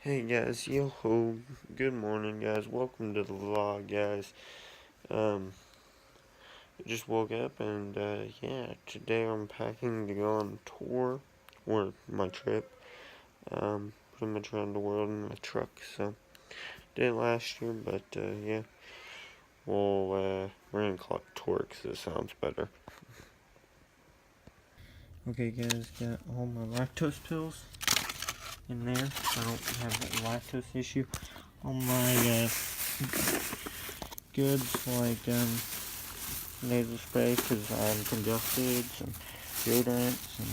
Hey guys, yo ho, good morning guys, welcome to the vlog guys. I just woke up and yeah, today I'm packing to go on tour, or my trip, pretty much around the world in my truck, so, did it last year, but yeah, we're gonna call it tour because it sounds better. Okay guys, got all my lactose pills in there, I don't have that lactose issue. All my goods like nasal spray because I'm congested, some deodorants and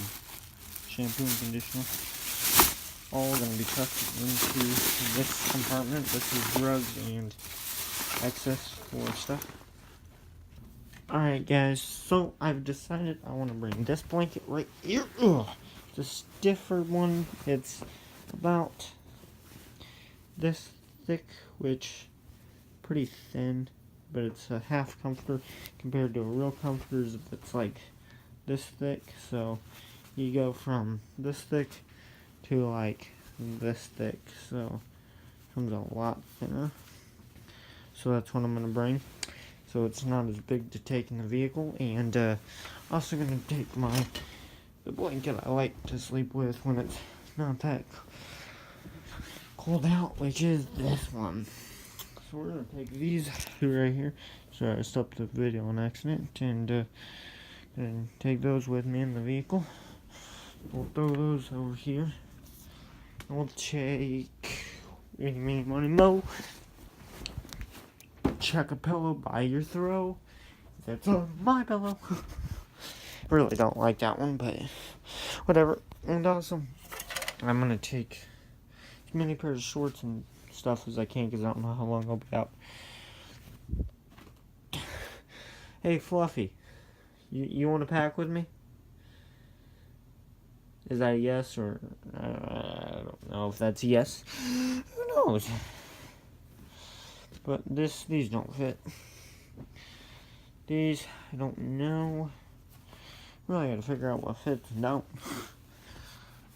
shampoo and conditioner, all going to be tucked into this compartment. This is drugs and excess for stuff. Alright guys, so I've decided I want to bring this blanket right here. Ugh. It's a stiffer one. It's about this thick, which pretty thin, but it's a half comforter compared to a real comforter that's like this thick. So you go from this thick to like this thick, so it comes a lot thinner. So that's what I'm gonna bring, so it's not as big to take in the vehicle. And also gonna take the blanket I like to sleep with when it's not that cold out, which is this one. So we're gonna take these two right here. Sorry, I stopped the video on accident, and take those with me in the vehicle. We'll throw those over here. And we'll take any, meeny, money, mo. Check a pillow by your throw. That's on my pillow. Really don't like that one, but whatever. And also, I'm gonna take as many pairs of shorts and stuff as I can because I don't know how long I'll be out. Hey, Fluffy, you want to pack with me? Is that a yes, or I don't know if that's a yes. Who knows? But these don't fit. These, I don't know. Really gotta figure out what fits and don't.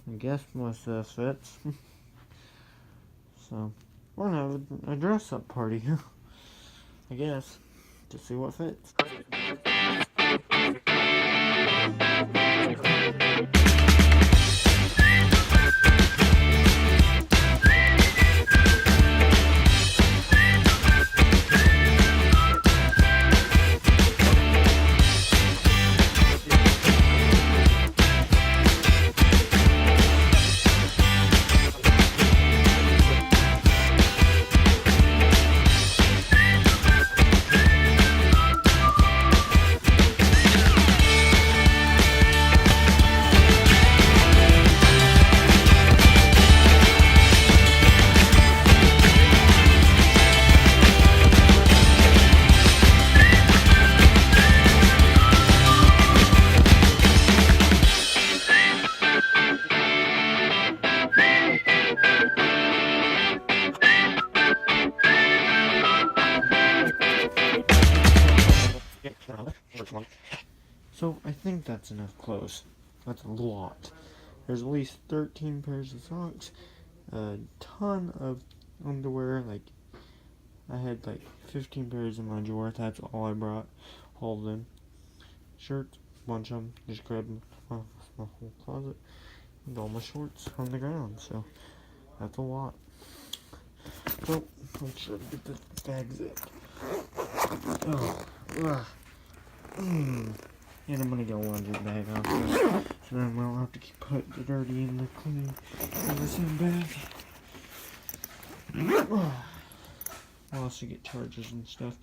I guess most of this fits. So, we're gonna have a dress-up party, I guess, to see what fits. So, I think that's enough clothes. That's a lot. There's at least 13 pairs of socks, a ton of underwear. Like, I had like 15 pairs in my drawer. That's all I brought. All of them. Shirts, bunch of them. Just grabbed my whole closet. And all my shorts on the ground. So, that's a lot. So, make sure to get the bag zipped. Oh, ugh. And I'm gonna get a laundry bag out there, so then we'll have to put the dirty and the clean in the same bag. I'll also get chargers and stuff.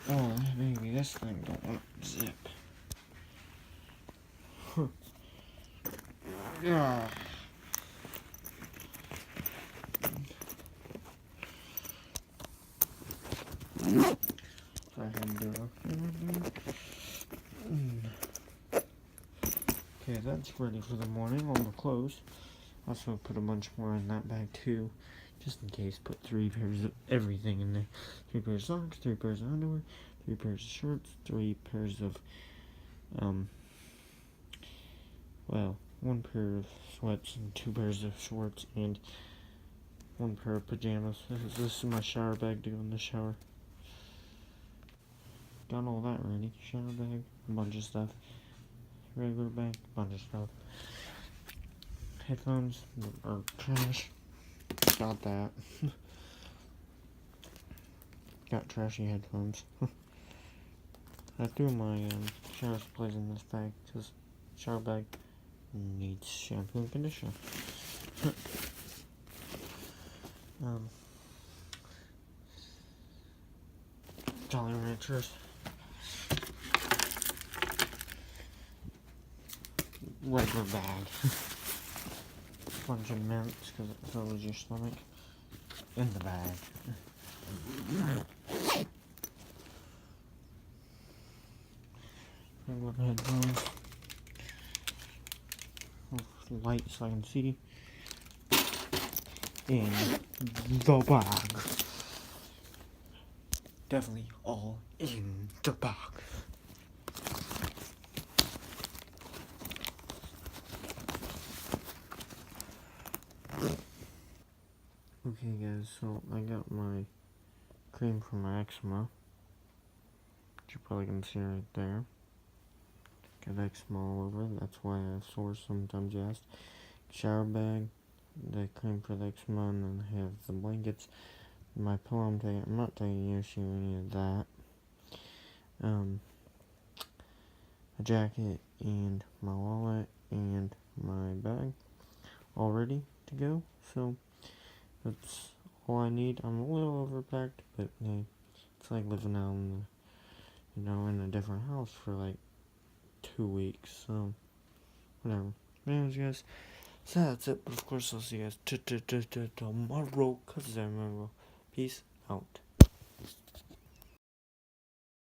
Oh, maybe this thing don't want to zip. Huh. Yeah. So I had to do Okay, that's ready for the morning. All the clothes. Also put a bunch more in that bag too, just in case. Put 3 pairs of everything in there. 3 pairs of socks, 3 pairs of underwear, 3 pairs of shirts, 3 pairs of, well, 1 pair of sweats and 2 pairs of shorts, and one pair of pajamas. This is my shower bag to go in the shower. Got all that ready. Shower bag, a bunch of stuff. Regular bag, bunch of stuff. Headphones or trash. Got that. Got trashy headphones. I threw my shower supplies in this bag because shower bag needs shampoo and conditioner. Jolly Ranchers. Regular bag. Bunch of mints because it fills your stomach. In the bag. Regular headphones. Light so I can see. In the bag. Definitely all in the bag. Okay guys, so I got my cream for my eczema, which you probably can see right there. Got eczema all over, that's why I have sores sometimes, you asked. Shower bag, the cream for the eczema, and then I have the blankets. My pillow I'm not taking issue with any of that. A jacket and my wallet and my bag all ready to go, so that's all I need. I'm a little overpacked, but hey, it's like living out in the, in a different house for like 2 weeks, so whatever. Anyways, guys, so that's it. But of course, I'll see you guys tomorrow, cause I remember. Peace out.